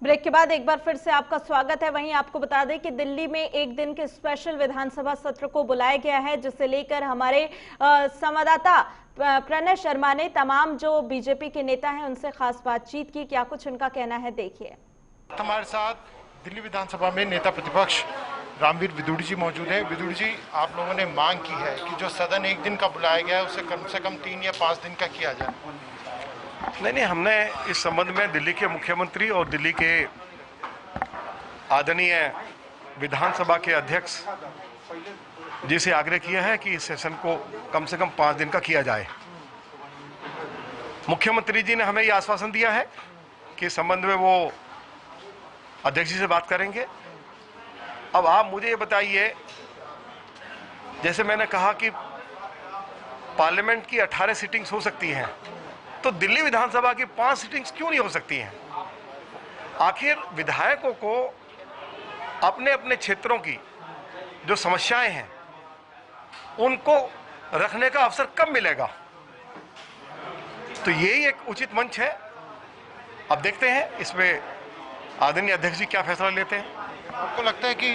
Break के बाद एक बार फिर से आपका स्वागत है। वहीं आपको बता दें कि दिल्ली में एक दिन के स्पेशल विधानसभा सत्र को बुलाया गया है, जिसे लेकर हमारे संवाददाता प्रणय शर्मा ने तमाम जो बीजेपी के नेता हैं उनसे खास बातचीत की। क्या कुछ उनका कहना है, देखिए। हमारे साथ दिल्ली विधानसभा में नेता प्रतिपक्ष रामवीर विदुड़ी जी मौजूद हैं। विदुड़ी जी, आप लोगों ने मांग की है कि जो सदन एक दिन का बुलाया गया है उसे कम से कम 3 या 5 दिन का किया जाए। नहीं, हमने इस संबंध में दिल्ली के मुख्यमंत्री और दिल्ली के आदरणीय विधानसभा के अध्यक्ष जी से आग्रह किया है कि इस सेशन को कम से कम 5 दिन का किया जाए। मुख्यमंत्री जी ने हमें यह आश्वासन दिया है कि इस संबंध में वो अध्यक्ष जी से बात करेंगे। अब आप मुझे ये बताइए, जैसे मैंने कहा कि पार्लियामेंट की 18 सीटिंग्स हो सकती हैं, तो दिल्ली विधानसभा की 5 सीटिंग्स क्यों नहीं हो सकती हैं? आखिर विधायकों को अपने अपने क्षेत्रों की जो समस्याएं हैं उनको रखने का अवसर कब मिलेगा? तो यही एक उचित मंच है। अब देखते हैं इसमें आदरणीय अध्यक्ष जी क्या फैसला लेते हैं। आपको लगता है कि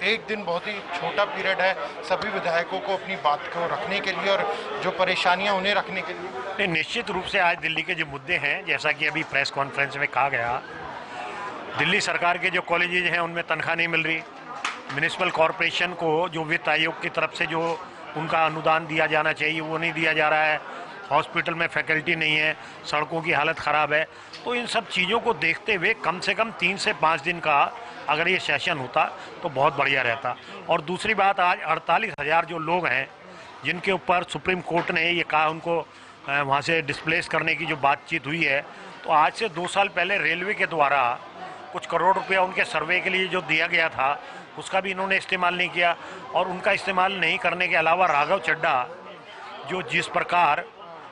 एक दिन बहुत ही छोटा पीरियड है सभी विधायकों को अपनी बात को रखने के लिए और जो परेशानियां उन्हें रखने के लिए? नहीं, निश्चित रूप से आज दिल्ली के जो मुद्दे हैं, जैसा कि अभी प्रेस कॉन्फ्रेंस में कहा गया, दिल्ली सरकार के जो कॉलेजेज हैं उनमें तनख्वाह नहीं मिल रही। म्यूनिसिपल कॉरपोरेशन को जो वित्त आयोग की तरफ से जो उनका अनुदान दिया जाना चाहिए वो नहीं दिया जा रहा है। हॉस्पिटल में फैकल्टी नहीं है, सड़कों की हालत ख़राब है। तो इन सब चीज़ों को देखते हुए कम से कम 3 से 5 दिन का अगर ये सेशन होता तो बहुत बढ़िया रहता। और दूसरी बात, आज 48,000 जो लोग हैं जिनके ऊपर सुप्रीम कोर्ट ने ये कहा उनको वहाँ से डिस्प्लेस करने की जो बातचीत हुई है, तो आज से 2 साल पहले रेलवे के द्वारा कुछ करोड़ रुपया उनके सर्वे के लिए जो दिया गया था उसका भी इन्होंने इस्तेमाल नहीं किया। और उनका इस्तेमाल नहीं करने के अलावा राघव चड्ढा जो जिस प्रकार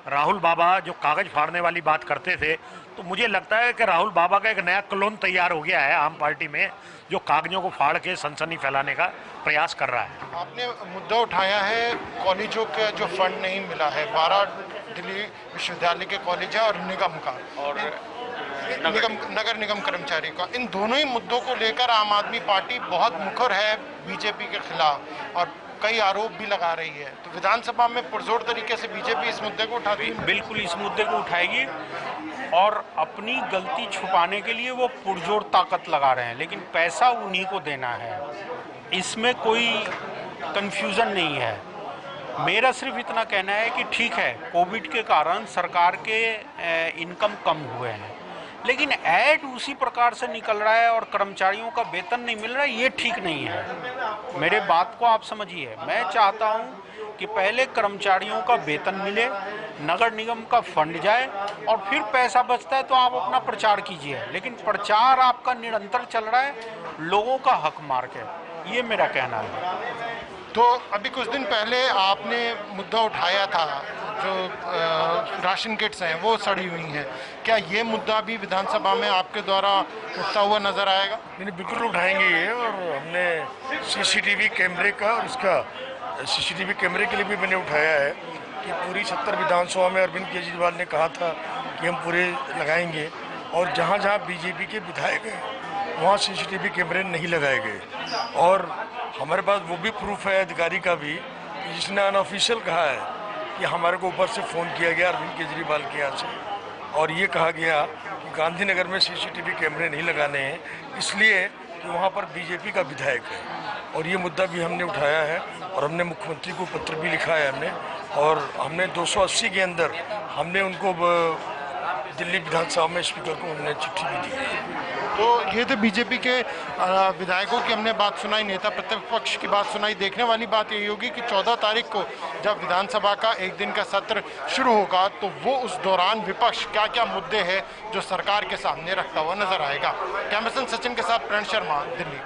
राहुल बाबा जो कागज़ फाड़ने वाली बात करते थे, तो मुझे लगता है कि राहुल बाबा का एक नया क्लोन तैयार हो गया है आम पार्टी में, जो कागजों को फाड़ के सनसनी फैलाने का प्रयास कर रहा है। आपने मुद्दा उठाया है कॉलेजों का जो फंड नहीं मिला है, 12 दिल्ली विश्वविद्यालय के कॉलेज है और निगम का और नगर निगम कर्मचारी का। इन दोनों ही मुद्दों को लेकर आम आदमी पार्टी बहुत मुखर है बीजेपी के खिलाफ और कई आरोप भी लगा रही है। तो विधानसभा में पुरजोर तरीके से बीजेपी इस मुद्दे को उठाती है। बिल्कुल इस मुद्दे को उठाएगी और अपनी गलती छुपाने के लिए वो पुरजोर ताकत लगा रहे हैं, लेकिन पैसा उन्हीं को देना है, इसमें कोई कंफ्यूजन नहीं है। मेरा सिर्फ इतना कहना है कि ठीक है, कोविड के कारण सरकार के इनकम कम हुए हैं, लेकिन ऐड उसी प्रकार से निकल रहा है और कर्मचारियों का वेतन नहीं मिल रहा है, ये ठीक नहीं है। मेरे बात को आप समझिए। मैं चाहता हूं कि पहले कर्मचारियों का वेतन मिले, नगर निगम का फंड जाए और फिर पैसा बचता है तो आप अपना प्रचार कीजिए, लेकिन प्रचार आपका निरंतर चल रहा है लोगों का हक मार के। ये मेरा कहना है। तो अभी कुछ दिन पहले आपने मुद्दा उठाया था जो राशन किट्स हैं वो सड़ी हुई हैं, क्या ये मुद्दा भी विधानसभा में आपके द्वारा उठता हुआ नजर आएगा? नहीं, बिल्कुल उठाएंगे ये। और हमने सीसीटीवी कैमरे का और उसका सीसीटीवी कैमरे के लिए भी मैंने उठाया है कि पूरी 70 विधानसभा में अरविंद केजरीवाल ने कहा था कि हम पूरे लगाएंगे, और जहाँ जहाँ बीजेपी के विधायक हैं वहाँ सीसीटीवी कैमरे नहीं लगाए गए। और हमारे पास वो भी प्रूफ है अधिकारी का भी कि जिसने अनऑफिशियल कहा है कि हमारे को ऊपर से फ़ोन किया गया अरविंद केजरीवाल के यहाँ से, और ये कहा गया कि गांधीनगर में सीसीटीवी कैमरे नहीं लगाने हैं इसलिए कि वहाँ पर बीजेपी का विधायक है। और ये मुद्दा भी हमने उठाया है और हमने मुख्यमंत्री को पत्र भी लिखा है हमने, और हमने 280 के अंदर हमने उनको दिल्ली विधानसभा में स्पीकर को हमने चिट्ठी भी दी है। तो ये तो बीजेपी के विधायकों की हमने बात सुनाई, नेता प्रतिपक्ष की बात सुनाई। देखने वाली बात यही होगी कि 14 तारीख को जब विधानसभा का एक दिन का सत्र शुरू होगा तो वो उस दौरान विपक्ष क्या क्या मुद्दे हैं जो सरकार के सामने रखता हुआ नजर आएगा। कैमरा पर्सन सचिन के साथ प्रणय शर्मा, दिल्ली।